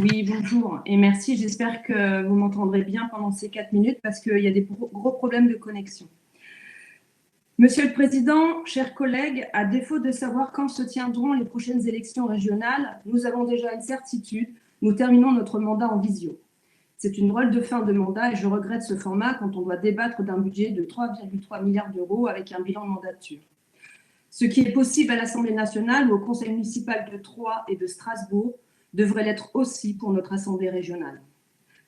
Oui, bonjour et merci. J'espère que vous m'entendrez bien pendant ces 4 minutes parce qu'il y a des gros problèmes de connexion. Monsieur le Président, chers collègues, à défaut de savoir quand se tiendront les prochaines élections régionales, nous avons déjà une certitude, nous terminons notre mandat en visio. C'est une drôle de fin de mandat et je regrette ce format quand on doit débattre d'un budget de 3,3 milliards d'euros avec un bilan de mandature. Ce qui est possible à l'Assemblée nationale ou au Conseil municipal de Troyes et de Strasbourg devrait l'être aussi pour notre Assemblée régionale.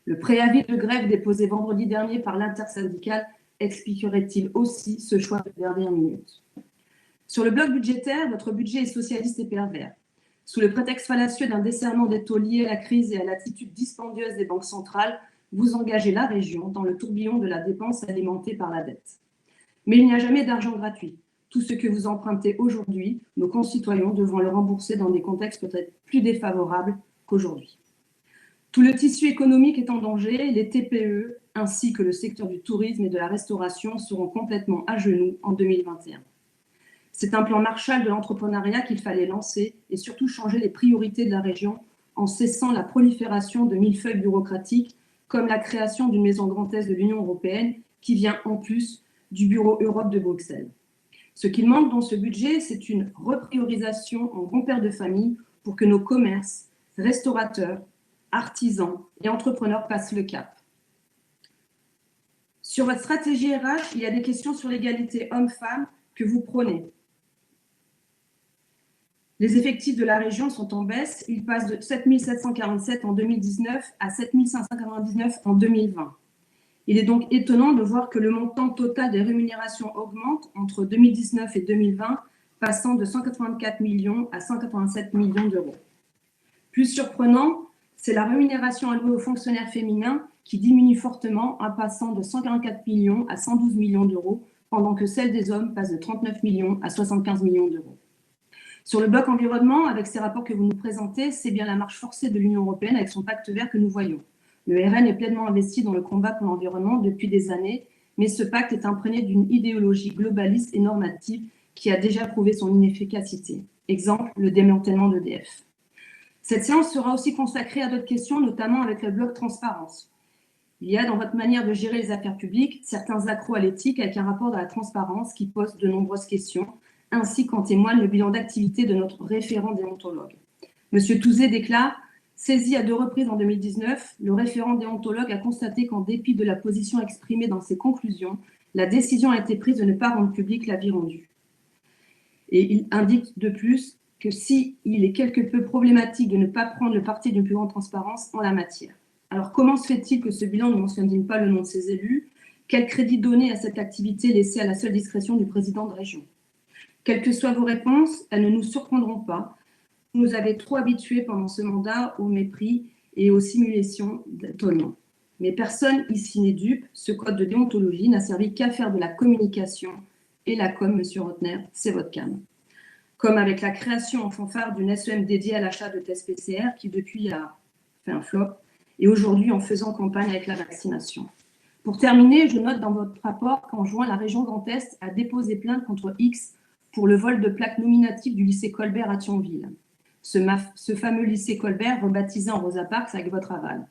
Le préavis de grève déposé vendredi dernier par l'intersyndicale expliquerait-il aussi ce choix de dernière minute? Sur le bloc budgétaire, votre budget est socialiste et pervers. Sous le prétexte fallacieux d'un desserrement des taux liés à la crise et à l'attitude dispendieuse des banques centrales, vous engagez la région dans le tourbillon de la dépense alimentée par la dette. Mais il n'y a jamais d'argent gratuit. Tout ce que vous empruntez aujourd'hui, nos concitoyens devront le rembourser dans des contextes peut-être plus défavorables qu'aujourd'hui. Tout le tissu économique est en danger, les TPE ainsi que le secteur du tourisme et de la restauration seront complètement à genoux en 2021. C'est un plan Marshall de l'entrepreneuriat qu'il fallait lancer et surtout changer les priorités de la région en cessant la prolifération de millefeuilles bureaucratiques comme la création d'une maison Grand Est de l'Union européenne qui vient en plus du bureau Europe de Bruxelles. Ce qu'il manque dans ce budget, c'est une repriorisation en bons pères de famille pour que nos commerces, restaurateurs, artisans et entrepreneurs passent le cap. Sur votre stratégie RH, il y a des questions sur l'égalité homme-femme que vous prônez. Les effectifs de la région sont en baisse. Ils passent de 7 747 en 2019 à 7 599 en 2020. Il est donc étonnant de voir que le montant total des rémunérations augmente entre 2019 et 2020, passant de 184 millions à 187 millions d'euros. Plus surprenant, c'est la rémunération allouée aux fonctionnaires féminins qui diminue fortement en passant de 144 millions à 112 millions d'euros, pendant que celle des hommes passe de 39 millions à 75 millions d'euros. Sur le bloc environnement, avec ces rapports que vous nous présentez, c'est bien la marche forcée de l'Union européenne avec son pacte vert que nous voyons. Le RN est pleinement investi dans le combat pour l'environnement depuis des années, mais ce pacte est imprégné d'une idéologie globaliste et normative qui a déjà prouvé son inefficacité. Exemple, le démantèlement d'EDF. Cette séance sera aussi consacrée à d'autres questions, notamment avec le bloc transparence. Il y a dans votre manière de gérer les affaires publiques certains accros à l'éthique avec un rapport de la transparence qui pose de nombreuses questions, ainsi qu'en témoigne le bilan d'activité de notre référent déontologue. Monsieur Touzé déclare « Saisi à 2 reprises en 2019, le référent déontologue a constaté qu'en dépit de la position exprimée dans ses conclusions, la décision a été prise de ne pas rendre public l'avis rendu. » Et il indique de plus que s'il est quelque peu problématique de ne pas prendre le parti d'une plus grande transparence en la matière. Alors comment se fait-il que ce bilan ne mentionne pas le nom de ses élus? Quel crédit donner à cette activité laissée à la seule discrétion du président de région? Quelles que soient vos réponses, elles ne nous surprendront pas. Vous nous avez trop habitués pendant ce mandat au mépris et aux simulations d'étonnement. Mais personne ici n'est dupe, ce code de déontologie n'a servi qu'à faire de la communication et la com, monsieur Rotner, c'est votre cam. Comme avec la création en fanfare d'une SEM dédiée à l'achat de tests PCR qui depuis a fait un flop, et aujourd'hui en faisant campagne avec la vaccination. Pour terminer, je note dans votre rapport qu'en juin, la région Grand Est a déposé plainte contre X pour le vol de plaques nominatives du lycée Colbert à Thionville. Ce fameux lycée Colbert, rebaptisé en Rosa Parks avec votre aval.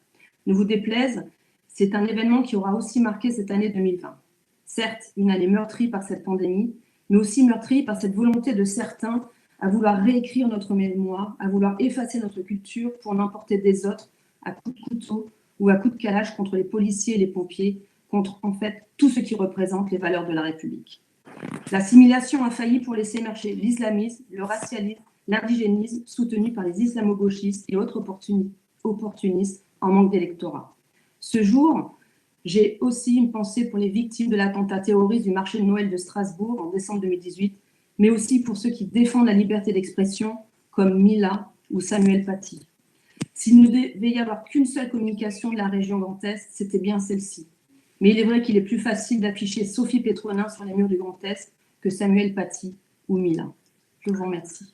Ne vous déplaise, c'est un événement qui aura aussi marqué cette année 2020. Certes, une année meurtrie par cette pandémie, mais aussi meurtrie par cette volonté de certains à vouloir réécrire notre mémoire, à vouloir effacer notre culture pour n'emporter des autres à coups de couteau ou à coups de calage contre les policiers et les pompiers, contre en fait tout ce qui représente les valeurs de la République. L'assimilation a failli pour laisser émerger l'islamisme, le racialisme, l'indigénisme soutenu par les islamo-gauchistes et autres opportunistes en manque d'électorat. Ce jour, j'ai aussi une pensée pour les victimes de l'attentat terroriste du marché de Noël de Strasbourg en décembre 2018, mais aussi pour ceux qui défendent la liberté d'expression comme Mila ou Samuel Paty. S'il ne devait y avoir qu'une seule communication de la région Grand Est, c'était bien celle-ci. Mais il est vrai qu'il est plus facile d'afficher Sophie Pétronin sur les murs du Grand Est que Samuel Paty ou Mila. Je vous remercie.